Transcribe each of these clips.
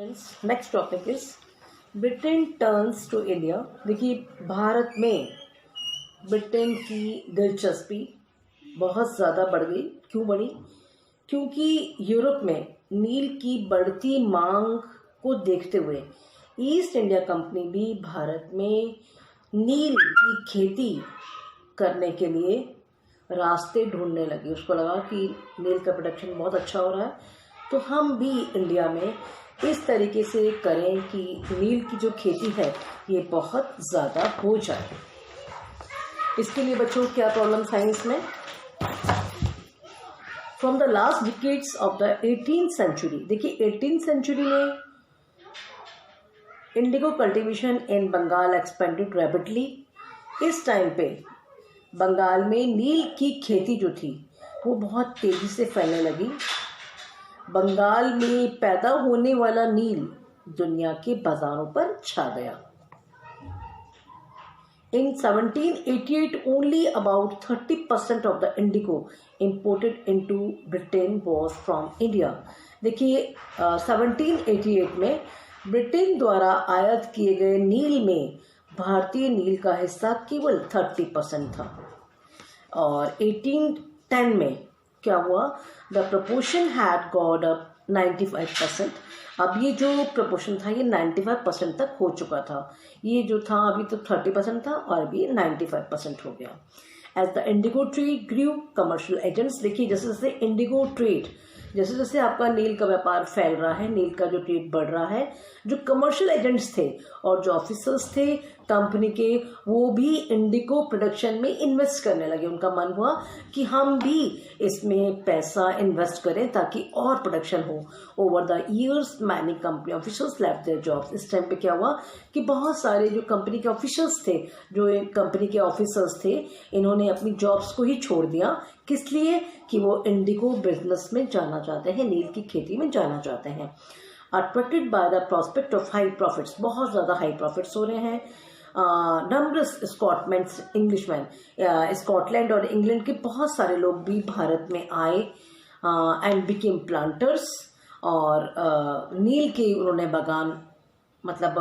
Students, next topic is Britain turns to India. देखिए, भारत में ब्रिटेन की दिलचस्पी बहुत ज़्यादा बढ़ गई। क्यों बढ़ी? क्योंकि यूरोप में नील की बढ़ती मांग को देखते हुए ईस्ट इंडिया कंपनी भी भारत में नील की खेती करने के लिए रास्ते ढूंढने लगी। उसको लगा कि नील का प्रोडक्शन बहुत अच्छा हो रहा है, तो हम भी इंडिया में इस तरीके से करें कि नील की जो खेती है ये बहुत ज़्यादा हो जाए। इसके लिए बच्चों क्या प्रॉब्लम्स आई इसमें? From the last decades of the 18th century, देखिए 18th सेंचुरी में indigo cultivation in Bengal expanded rapidly. इस टाइम पे बंगाल में नील की खेती जो थी वो बहुत तेज़ी से फैलने लगी। बंगाल में पैदा होने वाला नील दुनिया के बाजारों पर छा गया। In 1788, only about 30% of the indigo imported into Britain was from India. देखिए 1788 में ब्रिटेन द्वारा आयात किए गए नील में भारतीय नील का हिस्सा केवल 30% था। और 1810 में क्या हुआ? The proportion had God up 95%। अब ये जो प्रपोर्शन था ये 95% तक हो चुका था। ये जो था अभी तो 30% था और अभी 95% हो गया। As the indigo trade grew, commercial agents, देखिए जैसे जैसे इंडिगो ट्रेड, जैसे जैसे आपका नील का व्यापार फैल रहा है, नील का जो ट्रेड बढ़ रहा है, जो कमर्शियल एजेंट्स थे और जो ऑफिसर्स थे कंपनी के, वो भी इंडिगो प्रोडक्शन में इन्वेस्ट करने लगे। उनका मन हुआ कि हम भी इसमें पैसा इन्वेस्ट करें ताकि और प्रोडक्शन हो। Over the years many company officers left their jobs. इस टाइम पे क्या हुआ कि बहुत सारे जो कंपनी के ऑफिसर्स थे, जो कंपनी के ऑफिसर्स थे, इन्होंने अपनी जॉब्स को ही छोड़ दिया। किस लिए? कि वो इंडिगो बिजनेस में जाना चाहते हैं, नील की खेती में जाना चाहते हैं। Attracted by the prospect of high profits, बहुत ज़्यादा हाई प्रॉफिट्स हो रहे हैं। नंबरस स्कॉटमैन्स, इंग्लिशमैन, स्कॉटलैंड और इंग्लैंड के बहुत सारे लोग भी भारत में आए एंड बिकेम प्लांटर्स। और नील के उन्होंने बागान, मतलब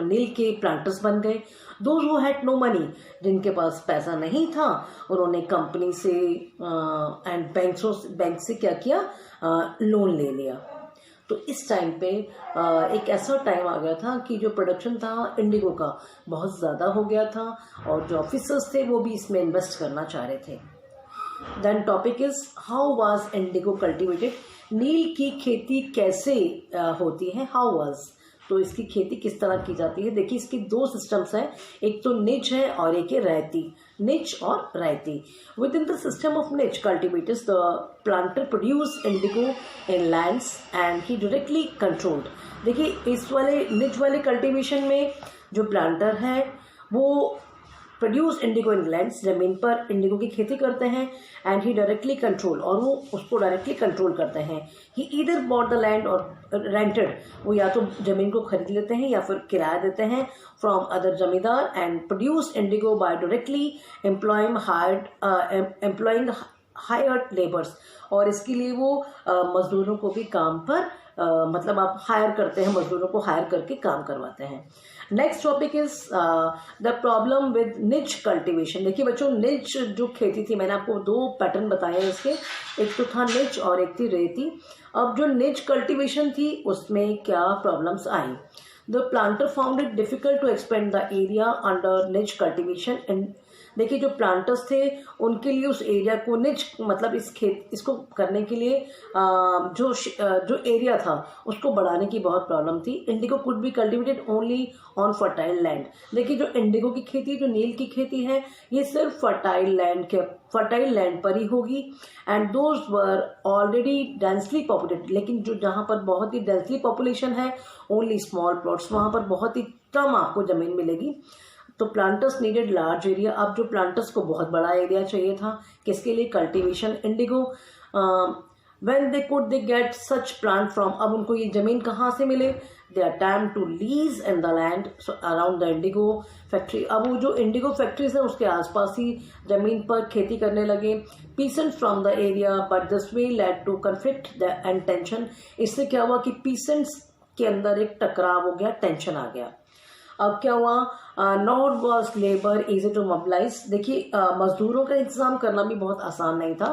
नील के प्लांटर्स बन गए। Those who had no money, जिनके पास पैसा नहीं था, उन्होंने कंपनी से एंड बैंक से क्या किया? लोन ले लिया। तो इस टाइम पे एक ऐसा टाइम आ गया था कि जो प्रोडक्शन था इंडिगो का बहुत ज़्यादा हो गया था और जो ऑफिसर्स थे वो भी इसमें इन्वेस्ट करना चाह रहे थे। Then topic is how was indigo cultivated. नील की खेती कैसे होती है? हाउ वाज, तो इसकी खेती किस तरह की जाती है? देखिए इसकी दो सिस्टम्स हैं, एक तो निच है और एक है रैती। निच और रैती। With in the system of निच cultivators the planter produce indigo in lands and he directly controlled. देखिए इस वाले निच वाले कल्टिवेशन में जो प्लांटर है वो प्रोड्यूस इंडिगो इन लैंड्स, जमीन पर इंडिगो की खेती करते हैं, एंड ही डायरेक्टली कंट्रोल, और वो उसको डायरेक्टली कंट्रोल करते हैं। ही ईदर बॉट द लैंड और रेंटेड, वो या तो जमीन को खरीद लेते हैं या फिर किराया देते हैं from other zamindar, and produce indigo by directly employing hired labours. और इसके लिए वो मजदूरों को भी काम पर मतलब आप हायर करते हैं, मजदूरों को हायर करके काम करवाते हैं। Next topic is the problem with निच कल्टीवेशन। देखिए बच्चों, निच जो खेती थी, मैंने आपको दो पैटर्न बताए हैं इसके, एक तो था निच और एक थी रेती। अब जो निच कल्टीवेशन थी उसमें क्या प्रॉब्लम्स आई? The planter found it difficult to expand the area under nij cultivation. And देखिए जो प्लांटर्स थे उनके लिए उस एरिया को निच, मतलब इसको करने के लिए जो एरिया था उसको बढ़ाने की बहुत प्रॉब्लम थी। Indigo could be cultivated only on fertile land. देखिए जो इंडिगो की खेती, जो नील की खेती है, ये सिर्फ फर्टाइल लैंड पर ही होगी। And those were already densely populated, लेकिन जो जहाँ पर बहुत ही डेंसली पॉपुलेशन है, ओनली स्मॉल प्लॉट्स, वहाँ पर बहुत ही कम आपको जमीन मिलेगी। तो प्लांटर्स नीडेड लार्ज एरिया। अब जो प्लांटर्स को बहुत बड़ा एरिया चाहिए था, किसके लिए? Cultivation indigo. When they get such plant from, अब उनको ये जमीन कहाँ से मिले? They are time to lease in the land around the indigo factory. अब वो जो इंडिगो फैक्ट्रीज है उसके आसपास ही जमीन पर खेती करने लगे। Peasant from the area, but this way led to conflict and tension. इससे क्या हुआ कि पीसेंट्स के अंदर एक टकराव हो गया, टेंशन आ गया। अब क्या हुआ, not was labour easy to mobilise. देखिए मजदूरों का इंतजाम करना भी बहुत आसान नहीं था।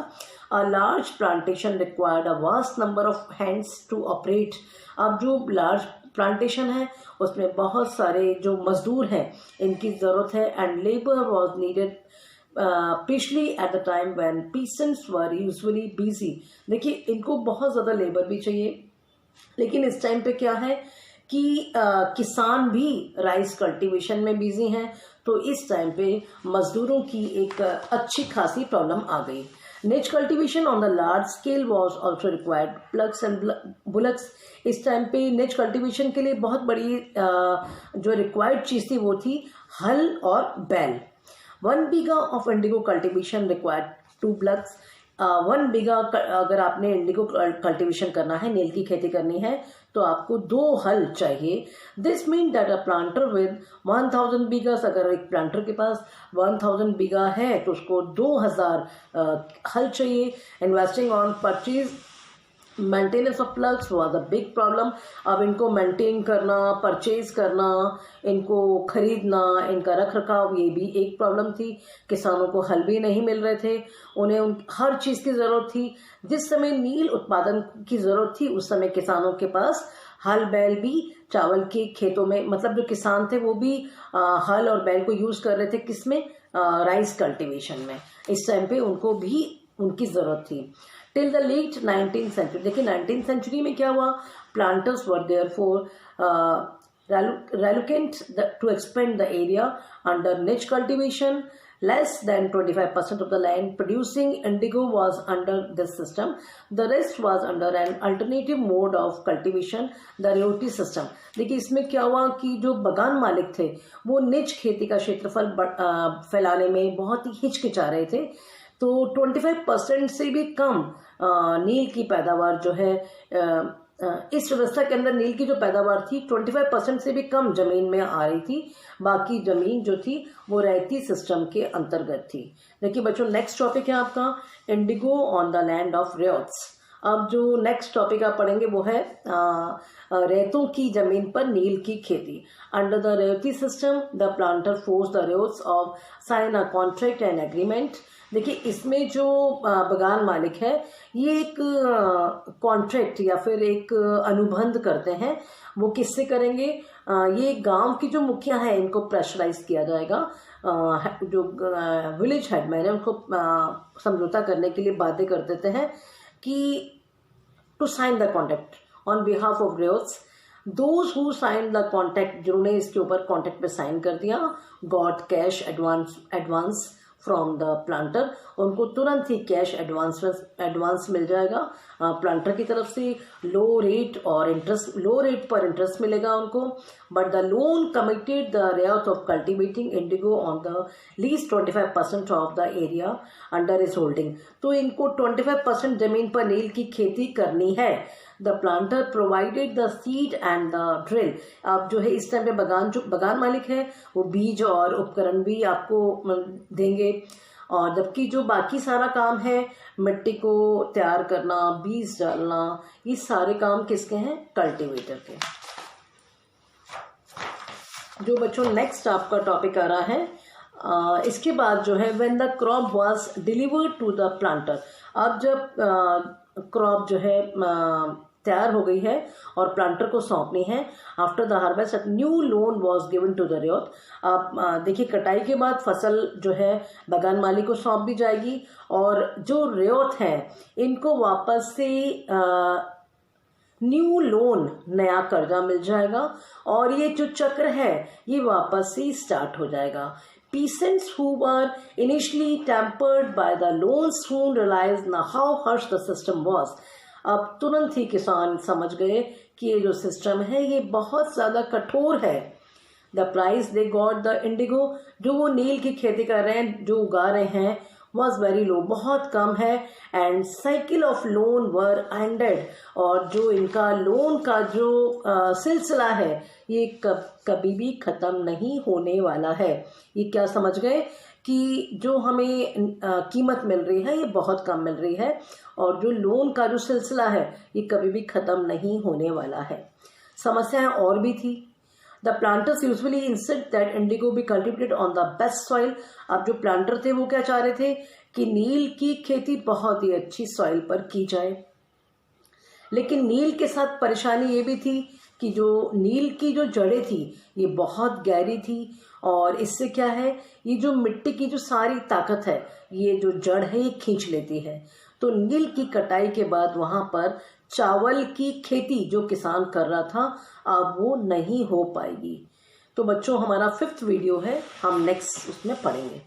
A large plantation required a vast number of hands to operate. अब जो लार्ज प्लांटेशन है उसमें बहुत सारे जो मजदूर हैं इनकी ज़रूरत है, and labour was needed specially at the time when peasants were usually busy. देखिए इनको बहुत ज़्यादा लेबर भी चाहिए, लेकिन इस टाइम पे क्या है कि किसान भी राइस कल्टीवेशन में बिजी हैं, तो इस टाइम पे मजदूरों की एक अच्छी खासी प्रॉब्लम आ गई। निच cultivation on the large scale was also required plugs and bullocks. इस टाइम पे निच कल्टीवेशन के लिए बहुत बड़ी जो रिक्वायर्ड चीज़ थी वो थी हल और बैल। 1 bigha of indigo cultivation required 2 bullocks. 1 bigha अगर आपने इंडिगो कल्टीवेशन करना है, नील की खेती करनी है, तो आपको 2 हल चाहिए। This mean that a planter with 1000 बीघास, अगर एक प्लांटर के पास 1000 बीघा है तो उसको 2000 हल चाहिए। Investing on purchase maintenance of plugs was a big problem. अब इनको मेंटेन करना, परचेज करना, इनको खरीदना, इनका रख रखाव, ये भी एक प्रॉब्लम थी। किसानों को हल भी नहीं मिल रहे थे, उन्हें हर चीज़ की ज़रूरत थी। जिस समय नील उत्पादन की ज़रूरत थी उस समय किसानों के पास हल बैल भी चावल के खेतों में, मतलब जो किसान थे वो भी हल और बैल को यूज़ कर रहे थे, किसमें, राइस कल्टीवेशन में। इस टाइम पे उनको भी उनकी ज़रूरत थी। Till the late 19th century, देखिए 19th सेंचुरी में क्या हुआ, planters were there for reluctant to expand the area under niche cultivation. Less than 25% of the land producing indigo was under this system. The rest was under an alternative mode of cultivation, the roti system. देखिए इसमें क्या हुआ कि जो बगान मालिक थे वो निज खेती का क्षेत्रफल फैलाने में बहुत ही हिचकिचा रहे थे, तो 25% से भी कम नील की पैदावार जो है इस व्यवस्था के अंदर नील की जो पैदावार थी 25% से भी कम जमीन में आ रही थी। बाकी जमीन जो थी वो रैयती सिस्टम के अंतर्गत थी। देखिए बच्चों, नेक्स्ट टॉपिक है आपका Indigo on the land of rates. अब जो नेक्स्ट टॉपिक आप पढ़ेंगे वो है रेतों की जमीन पर नील की खेती। Under the ryoti system the planter force the rates of sign a contract and agreement. देखिए इसमें जो बगान मालिक है ये एक कॉन्ट्रैक्ट या फिर एक अनुबंध करते हैं। वो किससे करेंगे, ये गांव की जो मुखिया है इनको प्रेशराइज किया जाएगा, जो विलेज हेडमैन है उनको समझौता करने के लिए बातें कर देते हैं कि to sign the contract on behalf of rates. Those who sign the contract, जिन्होंने इसके ऊपर कॉन्ट्रैक्ट पे साइन कर दिया, got cash advance from the planter, उनको तुरंत ही कैश एडवांस मिल जाएगा प्लांटर की तरफ से। लो रेट पर इंटरेस्ट मिलेगा उनको। But the loan committed the rate of cultivating Indigo on the least 25% of the area under is holding. तो इनको 25% जमीन पर नील की खेती करनी है। The planter provided the seed and the drill. अब जो है इस टाइम पे बगान मालिक है वो बीज और उपकरण भी आपको देंगे, और जबकि जो बाकी सारा काम है मिट्टी को तैयार करना, बीज डालना, ये सारे काम किसके हैं, कल्टीवेटर के। जो बच्चों नेक्स्ट आपका टॉपिक आ रहा है इसके बाद जो है when the crop was delivered to the planter. अब जब क्रॉप जो है तैयार हो गई है और प्लांटर को सौंपनी है, after the harvest new loan was given to the rate. अब देखिए कटाई के बाद फसल जो है बगान मालिक को सौंप भी जाएगी, और जो रेत है इनको वापस से न्यू लोन, नया कर्जा मिल जाएगा, और ये जो चक्र है ये वापस से स्टार्ट हो जाएगा। Peasants who were initially tempered by the loans soon realized now how harsh the system was. अब तुरंत ही किसान समझ गए कि ये जो सिस्टम है ये बहुत ज़्यादा कठोर है। The price they got the Indigo, जो वो नील की खेती कर रहे हैं, जो उगा रहे हैं, वॉज वेरी लो, बहुत कम है। And cycle of loan were ended, और जो इनका लोन का जो सिलसिला है ये कभी भी ख़त्म नहीं होने वाला है। ये क्या समझ गए कि जो हमें कीमत मिल रही है ये बहुत कम मिल रही है, और जो लोन का जो सिलसिला है ये कभी भी ख़त्म नहीं होने वाला है। समस्याएं और भी थी। The planters usually insist that Indigo be cultivated on the best soil. अब जो प्लांटर थे वो क्या चाह रहे थे कि नील की खेती बहुत ही अच्छी सॉइल पर की जाए, लेकिन नील के साथ परेशानी ये भी थी कि जो नील की जो जड़ें थी ये बहुत गहरी थी, और इससे क्या है, ये जो मिट्टी की जो सारी ताकत है ये जो जड़ है ये खींच लेती है। तो नील की कटाई के बाद वहाँ पर चावल की खेती जो किसान कर रहा था अब वो नहीं हो पाएगी। तो बच्चों हमारा 5th वीडियो है, हम नेक्स्ट उसमें पढ़ेंगे।